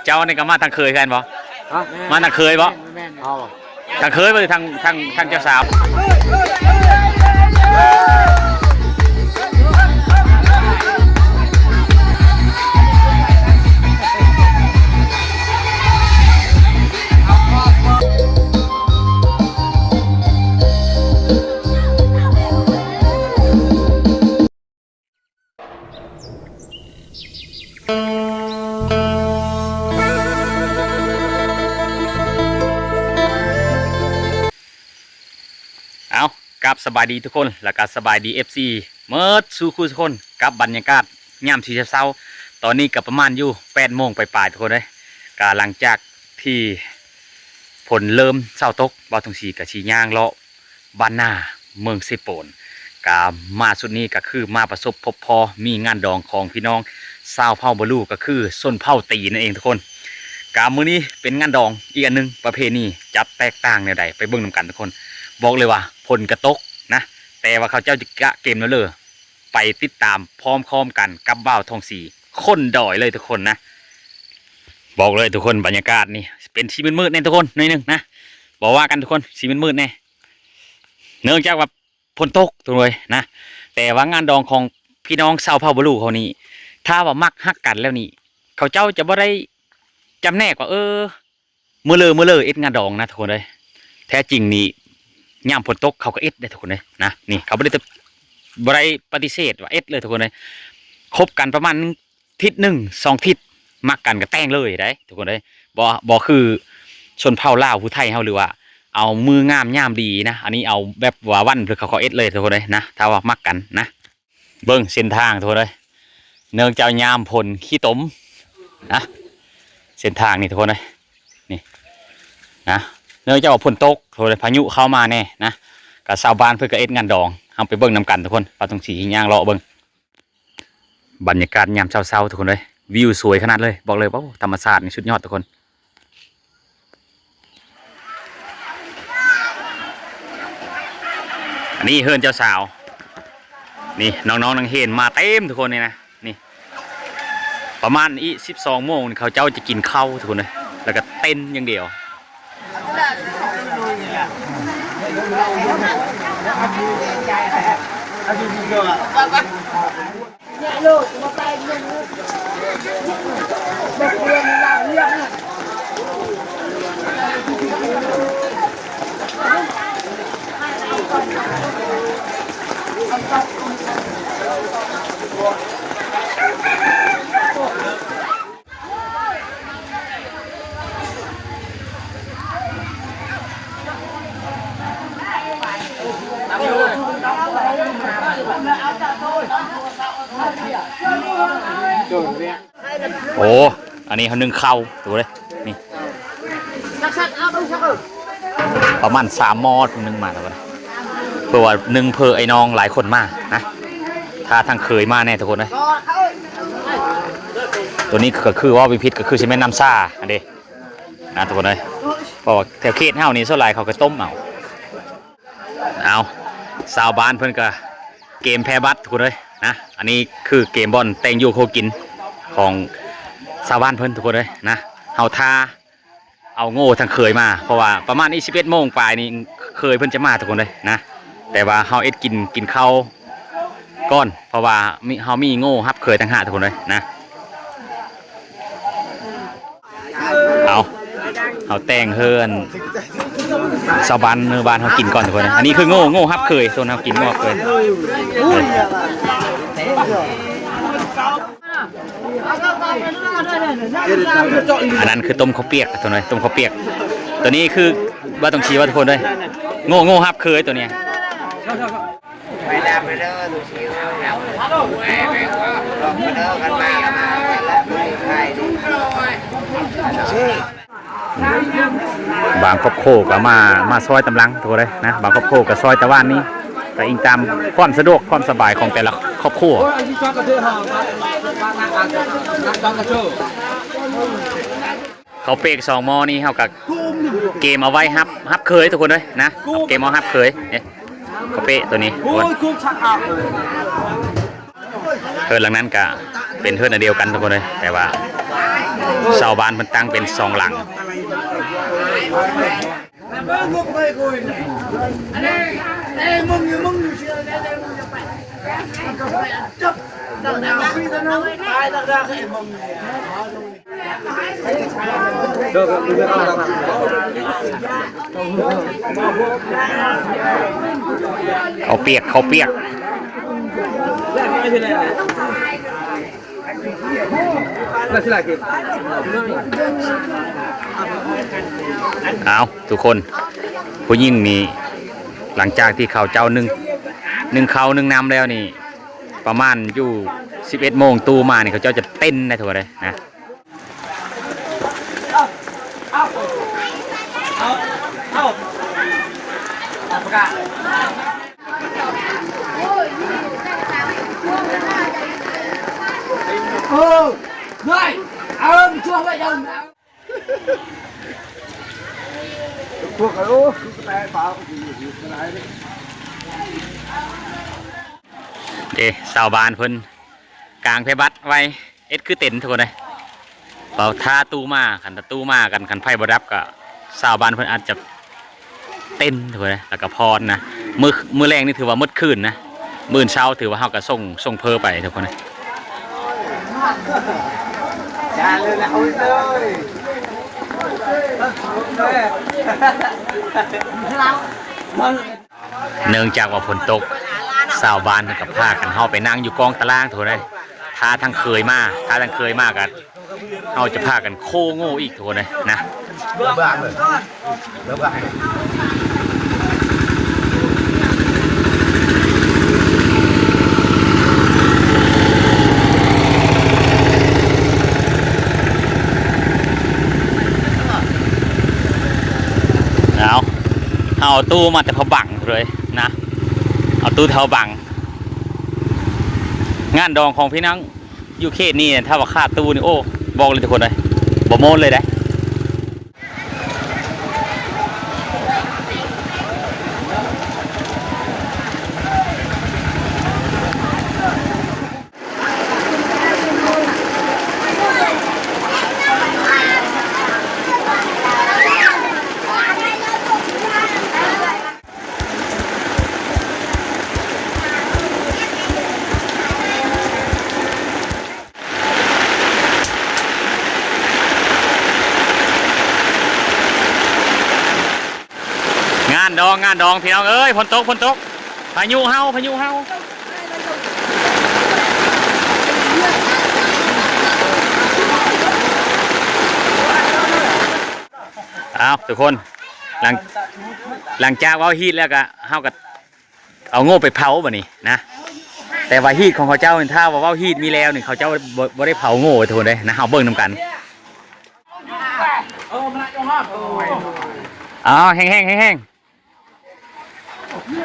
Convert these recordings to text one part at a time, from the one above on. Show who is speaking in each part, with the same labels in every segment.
Speaker 1: เจ้านี่ก็มาทางเคยกันบ่มาทางเคยบ่ทางเคยไปทางเจ้าสาวกับสบายดีทุกคนแล้วก็สบายดี FC เมื่อสู่คู่ทุกคนกับบรรยากาศย่ำที่เช้าตอนนี้กับประมาณอยู่8 โมงปลายทุกคนเลยก็หลังจากที่ฝนเริ่มเช้าตกบ่าวทงสีกับชีย่างเลาะบ้านหน้าเมืองเซโปนก็มาสุดนี้ก็คือมาประสบพบพอมีงานดองของพี่น้องชาวเผ่าบลูก็คือส้นเผ่าตีนั่นเองทุกคนกามื้อนี้เป็นงานดองอีกอันนึงประเพณีจัดแตกต่างแนวใดไปเบิ่งนำกันทุกคนบอกเลยว่าผลกระตกนะแต่ว่าเขาเจ้าจะกะเกมแล้วเลยไปติดตามพร้อมๆกันกับบ่าวทองสีคนดอยเลยทุกคนนะบอกเลยทุกคนบรรยากาศนี่เป็นสีมืดๆแน่ทุกคนหน่อยนึงนะบอกว่ากันทุกคนสีมืดๆแน่เนื่องจากว่าฝนตกทุกเลยนะแต่ว่างานดองของพี่น้องชาวเผ่าบลูเขานี่ถ้าว่ามักฮักกันแล้วนี่เขาเจ้าจะบ่ได้จำแนกว่ามือเลยเอ็ดงานดองนะทุกคนเลยแท้จริงนี่ย่ำฝนตกเขาก็เอ็ดได้ทุกคนเลยนะนี่เขาไม่ได้ปฏิเสธว่าเอ็ดเลยทุกคนเลยคบกันประมาณทิศ1-2 ทิศมักกันก็แต่งเลยได้ทุกคนเลยบ่คือชนเผ่าลาวผู้ไทยเขาหรือว่าเอามืองามย่ามดีนะอันนี้เอาแบบว่าวันหรือเขาเอ็ดเลยทุกคนเลยนะถ้าว่ามักกันนะเบิ้งเส้นทางทุกคนเลยเนื่องจากยามผลขี้ตมนะเส้นทางนี่ทุกคนเลยนี่นะเนื่องจากว่าฝนตกโทรพายุเข้ามาแน่นะกับชาวบ้านเพื่อก็เอ็ดงานดองเอาไปเบิ้งนำกันทุกคนปาตรงสีย่างเลาะเบิ้งบรรยากาศยามเช้าทุกคนเลยวิวสวยขนาดเลยบอกเลยว่าธรรมชาตินี่สุดยอดทุกคนอันนี้เฮือนเจ้าสาวนี่น้องนางเฮนมาเต็มทุกคนเลยนะนี่ประมาณ12 โมงเขาเจ้าจะกินข้าวทุกคนเลยแล้วก็เต้นอย่างเดียวโอ้อันนี้เขานึ่งข้าวดูเลยนี่ประมาณ3 หม้อนึ่งมาแล้วนะเพื่อว่านึ่งเพอไอ้น้องหลายคนมากนะถ้าทางเคยมาแน่ทุกคนเลยตัวนี้ก็คือว่าวิพิษก็คือใช่ไหมน้ำซ่าอันเดียนะทุกคนเลยเพราะว่าแถวเขตเฮานี้ส่วนใหญ่เขาก็ต้มเอาสาวบ้านเพิ่นก็เกมแพ้บัตรทุกคนเลยนะอันนี้คือเกมบอลแตงยูโคกินของชาวบ้านเพิ่นทุกคนเลยนะเฮาท่าเอาโง่ทางเคยมาเพราะว่าประมาณ11 โมงปลายนี่เคยเพิ่นจะมาทุกคนเลยนะแต่ว่าเฮาเอ็ดกินข้าวก้อนเพราะว่าเฮามีโง่ฮับเคยทั้ง5ทุกคนเลยนะเอาแต่งเฮือนชาวบ้านเนื้อบ้านเขากินก่อนทุกคนอันนี้คือโง่ฮับเคยโซนเขากินโง่เคยอันนั้นคือต้มข้าวเปียกตัวนี้ต้มข้าวเปียกตัวนี้คือว่าต้องชี้ว่าทุกคนด้วยโง่ฮับเคยตัวนี้ไปแล้วไปเด้อดูชิวแล้วไปเด้อกันมาบางครอบครัวก็มาซอยตำลังทุกคนเลยนะบางครอบครัวก็ซอยตะวันนี้แต่อิงตามความสะดวกความสบายของแต่ละครอบครัวเขาเปก2 หม้อนี่เขากับเกมเอาไว้ฮับเคยทุกคนเลยนะเกมเอาฮับเคยเขาเปตัวนี้เฮือนหลังนั้นก็เป็นเฮือนเดียวกันทุกคนเลยแต่ว่า ชาวบ้านมันตั้งเป็น2 หลังเขาเปียกเอาทุกคนผู้ยิ่งนี่หลังจากที่เขาเจ้านึ่งเขานึ่งน้ำแล้วนี่ประมาณอยู่11 โมงตู้มานี่เขาเจ้าจะเต้นได้ทั่วเลยนะชาวบ้านเพิ่นกลางเพบัดไว้คือเต็นทุกคนเลยเป่าท่าตู้มาขันตู้มากันขันไพ่บรับก็ชาวบ้านเพิ่นอาจจะเต้นทุกคนเลยแล้วก็พรนะมือแรงนี่ถือว่ามืดคืนนะมื้อเช้าถือว่าเฮาก็ส่งเพอไปทุกคนเลยเนื่องจากว่าฝนตกชาวบ้านกับพากันเฮาไปนั่งอยู่กองตารางทุกคนเลยท้าทั้งเคยมากันเฮาจะพากันโค้โง่อีกทุกคนเลยนะเอาตู้มาแต่พอบังเลยนะเอาตู้เท่าบังงานดองของพี่นังอยู่เขตนี่ถ้าว่าค่าตู้นี่โอ้บอกเลยทุกคนเลยบ่โม้เลยได้งานดองพี่น้องเอ้ยฝนตกพายุเฮาเอาทุกคนหลังจากว่าฮีทแล้วก็เฮาก็เอาโง่ไปเผาบ่นี่นะแต่ว่าฮีทของเขาเจ้าถ้าว่าฮีทมีแล้วนี่เขาเจ้าบ่ได้เผาโง่ทุกคนเลยนะเฮาเบิ่งนำกันแห้งเ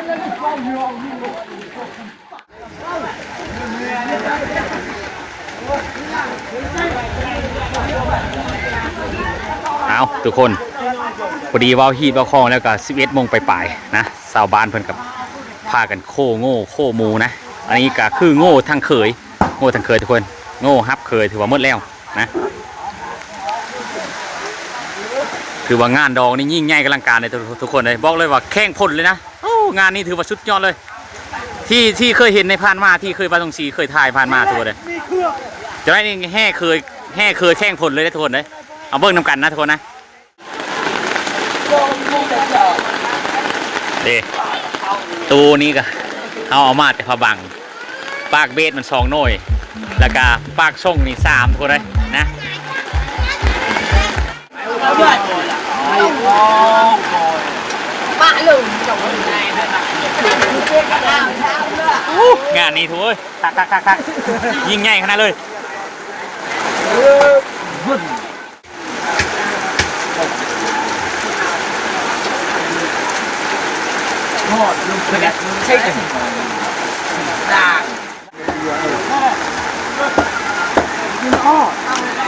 Speaker 1: อาทุกคนพอดีว่าฮีทว่าคลองแล้วก็11 โมงไปนะชาวบ้านเพิ่นกับพากันโค้โง่โค้มูนะอันนี้ก็คือโง่ทั้งเคยทุกคนโง่ฮับเคยถือว่าหมดแล้วนะถือว่างานดองนี่ยิ่งใหญ่กำลังการเลยทุกคนเลยบอกเลยว่าแข่งผลเลยนะงานนี้ถือว่าสุดยอดเลยที่เคยเห็นในผ่านมาที่เคยไปตรงซีเคยถ่ายผ่านมาทุกคนเลยจะได้แห่เคยแข่งผลเลยนะทุกคนเลยเอาเบิ้งนำกันนะทุกคนนะตูนี้ก็เอามาแต่พบังปากเบสมัน2 หน่วยแล้วก็ปากส่งนี่3ทุกคนเลยนะงานนี้ทุกคนคักยิ่งใหญ่ขนาดเลยใช่กัน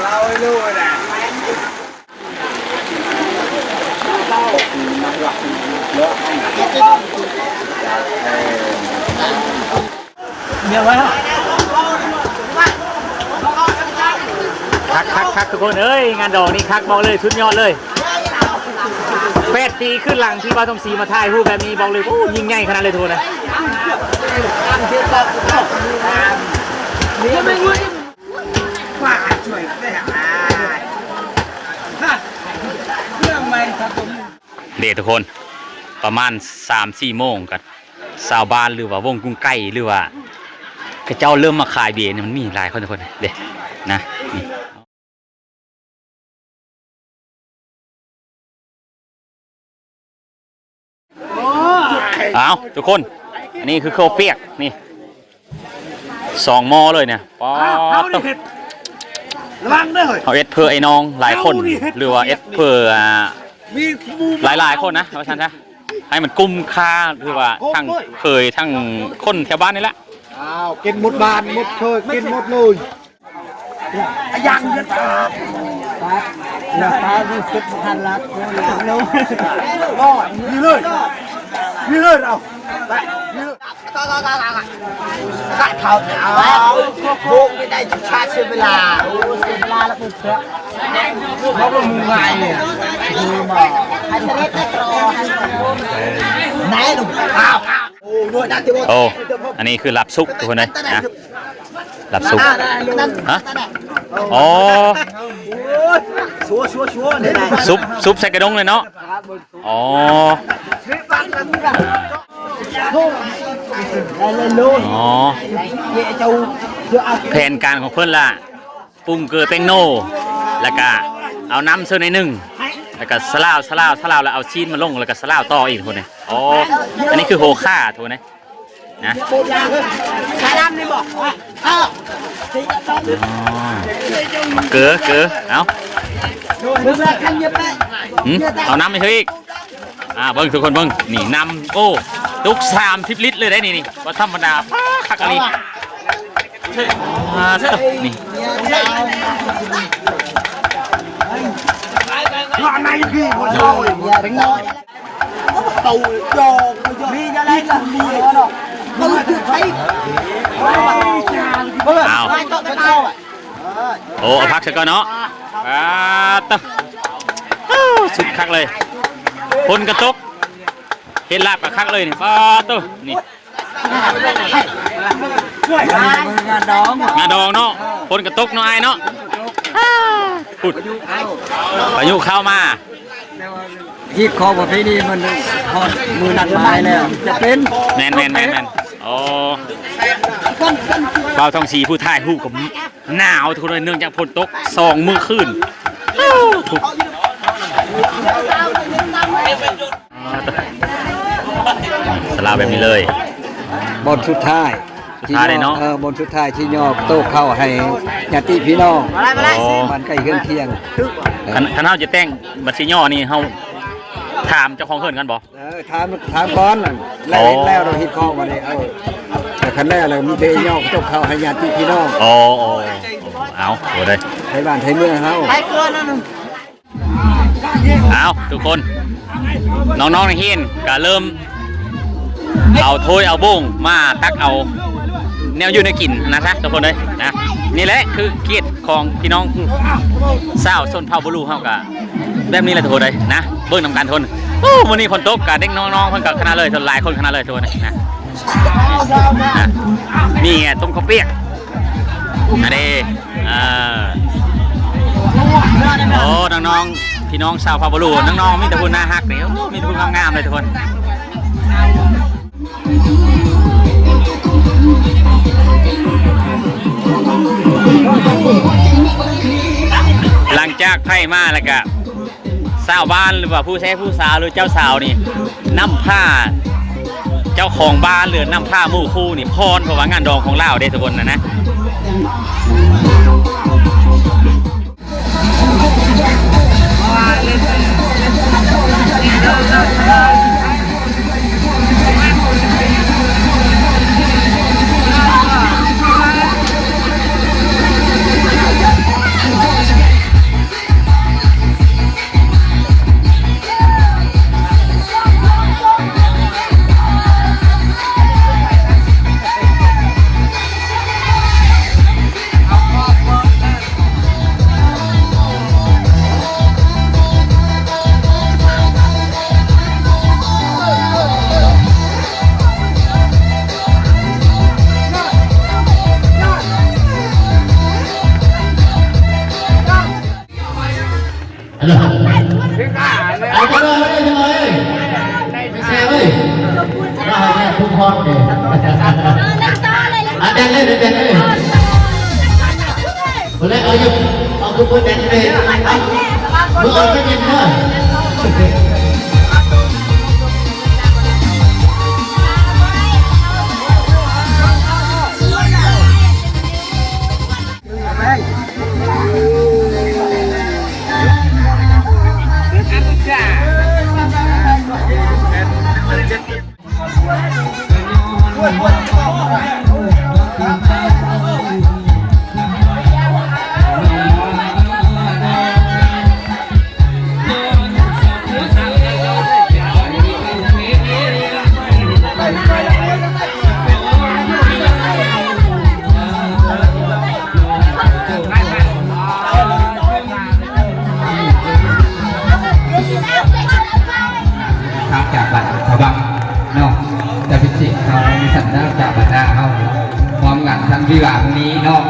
Speaker 1: เราไม่รู้นะเดี๋ยวไว้คักทุก คนเอ้ยงานดอกนี่คักบอกเลยชุดยอดเลย8 ปีขึ้นหลังที่บ้านทองศรีมาถ่ายรูปแบบนี้บอกเลยโอ้ยิ่งใหญ่ขนาดเลยทุกคนนะเด็กทุกคนประมาณ 3-4 โมงกันชาวบ้านหรือว่าวงกุ้งไก่หรือว่าเจ้าเริ่มมาขายเบียร์เนี่ยมันมีหลายคนทุกคนเด็กนะนี่เอาทุกคนอันนี้คือข้าวเปียกนี่2 หม้อเลยเนี่ยป๊อดต้องระวังเด้อเอาเอ็ดเพื่อไอ้น้องหลายคนหรือว่าเอ็ดเพื่อหลายคนนะว่าฉันนะให้มันกุ้มค่าหรือว่าทั้งเคยทั้งคนแถวบ้านนี่แหละ
Speaker 2: กินหมดบานหมดเคยกินหมดเลยยังเยอะตาที่คิดทันละนู้ก็นี่เลยเอากัดเขาโค้งไม่ได้จุดชาเสียเวลาเสียเวลาแล้วปุ๊บเนี่ยเขาเป็นมือไงคือมาฮันเดตรอไหนดูอ้าวโอ้ด้วยนะที่ว่า
Speaker 1: โอ้อันนี้คือหลับซุกทุกคนเลยนะหลับซุกฮะอ๋อซุปใส่กระดงเลยเนาะอ๋ออ๋อแผนการของเพื่อนล่ะปรุงเกลือแป้งโน่แล้วก็เอาน้ำเส้นในหนึ่งแล้วก็สลาวแล้วเอาชีสมาลงแล้วก็สลาวต่ออีกทุกคนเลยอ๋ออันนี้คือโฮค่าทุกคนเลยนะชาดำนี่บอกเกลือเอาเอาน้ำไปเถอะอีกเบิ้งทุกคนเบิ้งนี่น้ำโอ้ตุก30 ลิตรเลยได้นี่ว่าธรรมดาคักอะไรนี่
Speaker 2: ในพี่คนชอบตู่โยกมีอะไรกันมีเนาะมือถือไป
Speaker 1: เอาโอ้เอาพักสักก่อนเนาะตั้งสุดคักเลยคนกระตกเห็นลาบกับคักเลยนี่ตั้งนี่งานดองเนาะคนกระตกน้อยเนาะพูดพายุเข้ามา
Speaker 2: ที่คอประเพณีมันทอดมือนัดไม้แล้วจะเป็น
Speaker 1: แมนโอ้เบาทองศรีผู้ถ่ายรูปกับหนาวทุกคนเนื่องจากฝนตก2 มื้อคืนสลาแบบนี้เลย
Speaker 2: บนสุดท้าย
Speaker 1: เนาะ
Speaker 2: บนสุดท้ายที่ยอบโต๊ะเข้าให้ญาติพี่น้องมันใกล้เคียง
Speaker 1: คณะจะแต่งบัตรซีย่อนี่เฮาถามเจ้าของเฮือนกันบ่
Speaker 2: ถามก่อนแล้วเราฮิตข้อมาเลยแต่คันแรกเลยมีเตยย่อโต๊ะเข้าให้ญาติพี่น้อง
Speaker 1: เอาโอ้ได้
Speaker 2: ให้บ้านให้เมืองเฮาไปเกินนั่น
Speaker 1: เอาทุกคนน้องๆในเฮียนก็เริ่มเอาถ้วยเอาโบ้งมาตักเอาแนวอยู่ในกินนะครับทุกคนเลยนะนี่แหละคือเกียรติของพี่น้องสาวชนเผ่าบุรุษเฮากะแบบนี้แหละทุกคนเลยนะเบิ้งนำการทนโอ้วันนี้คนโต๊ะกับเด็กน้องๆเพิ่นกับคณะเลยหลายคนคณะเลยทุกคนนะนี่ไงต้มข้าวเปียกอันนี้โอ้น้องๆพี่น้องสาวเผ่าบุรุษน้องๆมีแต่คนน่าฮักเนี่ยมีแต่คนงามๆเลยทุกคนหลังจากไพ่มาแล้วก็สาวบ้านหรือว่าผู้ใช้ผู้สาวหรือเจ้าสาวนี่นำผ้าเจ้าของบ้านหรือนำผ้ามู่คู่นี่พรเพราะว่างานดองของเราได้ทุกคนนะ
Speaker 3: อะไรเอาไปเลยไม่ใช่เลยว่าแม่ทุกคนเลยอ่ะแดนเลยแดนเลยคนแรกเอาอยู่เอาทุกคนแดนเลยมือไม่ยินเนอะ
Speaker 4: ทางจากบัตรเขาบังเนาะแต่เป็นสิ่งเขามีสัญญาจากบัตรหน้าเขาพร้อมกันทั้งวิวาวันนี้เนาะ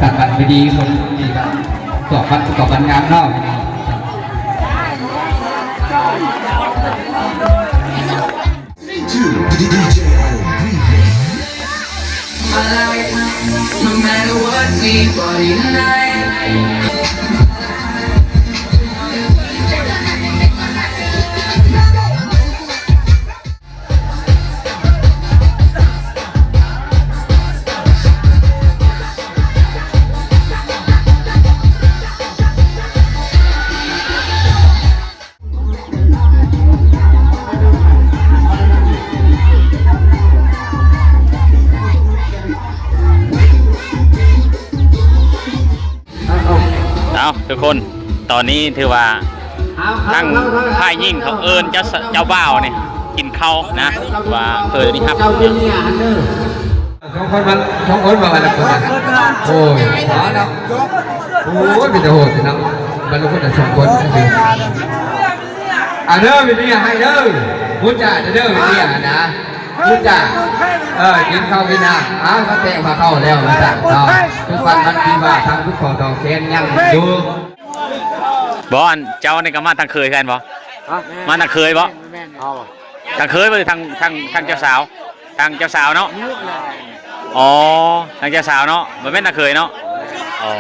Speaker 4: สัตว์บัตรไม่ดีคนดีบัตรสอบบัตรประกอบบัตรงานเนาะNo matter what we body night
Speaker 1: เอาทุกคนตอนนี้ถือว่าทั้งพายยิ่งเขาเอิญเจ้าบ่าวนี่กินข้าวนะว่าเคยนี่ครับ
Speaker 4: สองคนมาอะไรกันโอ้ยหาเนาะโอ้ยเป็นแต่โหดนะบรรลุคนแต่สองคนจริงเด้อวินี่ให้เด้อมุจ่าเด้อวินี่นะมุจ่ากินข้าวกินน้ำเขาแทงมาเข้าแล้วมาสั่งเนาะทุกวันมันดีว่าทางทุกของตองเคนยังอยู่
Speaker 1: บอลเจ้าในกามาทางเคยกันบ่มาทางเคยบ่ทางเคยไปทางเจ้าสาวทางเจ้าสาวเนาะอ๋อทางเจ้าสาวเนาะมันเป็นทางเคยเนาะอ๋อ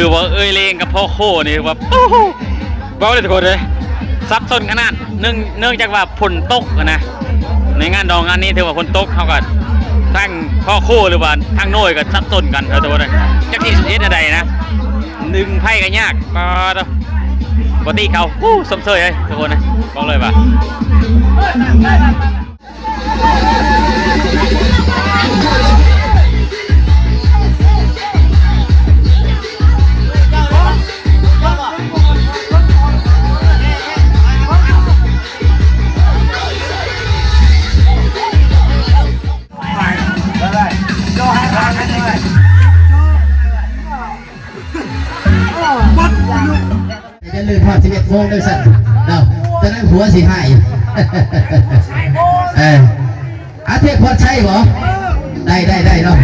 Speaker 1: ถือว่าเอ้ยเลงกับพ่อโคนี่ว่าบอกเลยทุกคนเลยซับซ้อนขนาดเนื่องจากว่าฝนตกนะในงานดองงานนี้ถือว่าฝนตกเขาก็ทั้งพ่อโคหรือว่าทั้งโน่ยก็ซับซ้อนกันทุกคนเลยจักที่เฮ็ดอะไรนะดึงไพ่กันยากปกติเขาสมเสยเลยทุกคนนะบอกเลยว่า
Speaker 3: จะลืมพอ11 โมงด้วยสัตว์เนาะตอนนั้นหัวสิหายอาเทพพอใช่เหรอได้เนาะ